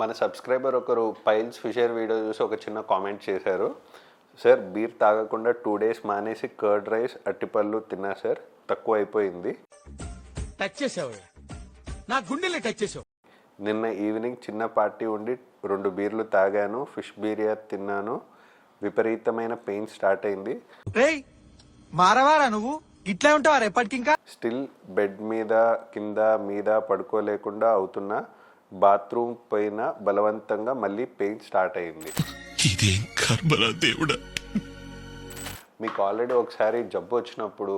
మన సబ్స్క్రైబర్ ఒకరు piles fissure video చూసి ఒక చిన్న కామెంట్ చేశారు. సార్ బీర్ తాగకుండా 2 days మానేసి కర్డ్ రైస్ అట్టిపళ్ళు తిన్నా సార్, తక్కువ అయిపోయింది. టచ్ చేసావు, నా గుండెల్ని టచ్ చేసావు. నిన్న ఈవినింగ్ చిన్న పార్టీ ఉండి 2 బీర్లు తాగాను, ఫిష్ బిర్యానీ తిన్నాను, విపరీతమైన పెయిన్ స్టార్ట్ అయింది. మారవారా నువ్వు, ఇట్లా ఉంటావా రేపటికి? ఇంకా స్టిల్ బెడ్ మీద కింద మీద పడుకోలేకుండా అవుతున్నా, బాత్రూమ్ పైన బలవంతంగా మళ్ళీ పెయిన్ స్టార్ట్ అయింది. ఇదేం కర్మరా దేవుడా. మీకు ఆల్రెడీ ఒకసారి జబ్బు వచ్చినప్పుడు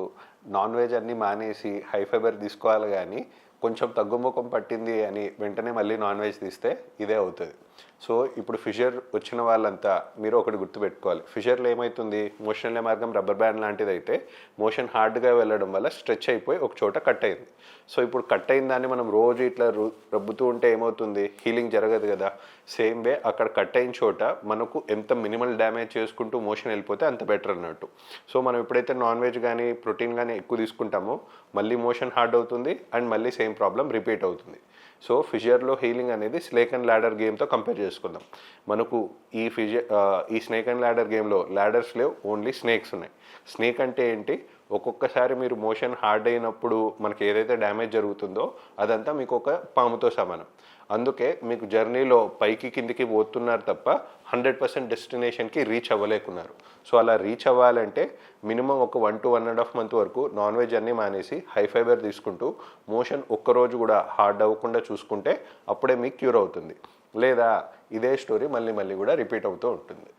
నాన్ వెజ్ అన్నీ మానేసి హై ఫైబర్ తీసుకోవాలి, కానీ కొంచెం తగ్గుముఖం పట్టింది అని వెంటనే మళ్ళీ నాన్ వెజ్ తీస్తే ఇదే అవుతుంది. సో ఇప్పుడు ఫిషర్ వచ్చిన వాళ్ళంతా మీరు ఒకటి గుర్తుపెట్టుకోవాలి. ఫిషర్లో ఏమవుతుంది, మోషన్ వెళ్ళే మార్గం రబ్బర్ బ్యాండ్ లాంటిది అయితే మోషన్ హార్డ్గా వెళ్ళడం వల్ల స్ట్రెచ్ అయిపోయి ఒక చోట కట్ అయింది. సో ఇప్పుడు కట్ అయిన దాన్ని మనం రోజు ఇట్లా రబ్బుతూ ఉంటే ఏమవుతుంది, హీలింగ్ జరగదు కదా. సేమ్ వే అక్కడ కట్ అయిన చోట మనకు ఎంత మినిమల్ డ్యామేజ్ చేసుకుంటూ మోషన్ వెళ్ళిపోతే అంత బెటర్ అన్నట్టు. సో మనం ఎప్పుడైతే నాన్ వెజ్ కానీ ప్రోటీన్ కానీ ఎక్కువ తీసుకుంటామో మళ్ళీ మోషన్ హార్డ్ అవుతుంది అండ్ మళ్ళీ సేమ్ ప్రాబ్లం రిపీట్ అవుతుంది. సో ఫిషర్లో హీలింగ్ అనేది స్నేక్ అండ్ ల్యాడర్ గేమ్తో కంపేర్ చేసుకుందాం. మనకు ఈ స్నేక్ అండ్ ల్యాడర్ గేమ్లో ల్యాడర్స్ లేవు, ఓన్లీ స్నేక్స్ ఉన్నాయి. స్నేక్ అంటే ఏంటి, ఒక్కొక్కసారి మీరు మోషన్ హార్డ్ అయినప్పుడు మనకి ఏదైతే డ్యామేజ్ జరుగుతుందో అదంతా మీకు ఒక పాముతో సమానం. అందుకే మీకు జర్నీలో పైకి కిందికి పోతున్నారు తప్ప 100% డెస్టినేషన్కి రీచ్ అవ్వలేకున్నారు. సో అలా రీచ్ అవ్వాలంటే మినిమం ఒక 1 to 1.5 month వరకు నాన్ వెజ్ అన్నీ మానేసి హై ఫైబర్ తీసుకుంటూ మోషన్ ఒక్కరోజు కూడా హార్డ్ అవ్వకుండా చూసుకుంటే అప్పుడే మీకు క్యూర్ అవుతుంది. లేదా ఇదే స్టోరీ మళ్ళీ కూడా రిపీట్ అవుతూ ఉంటుంది.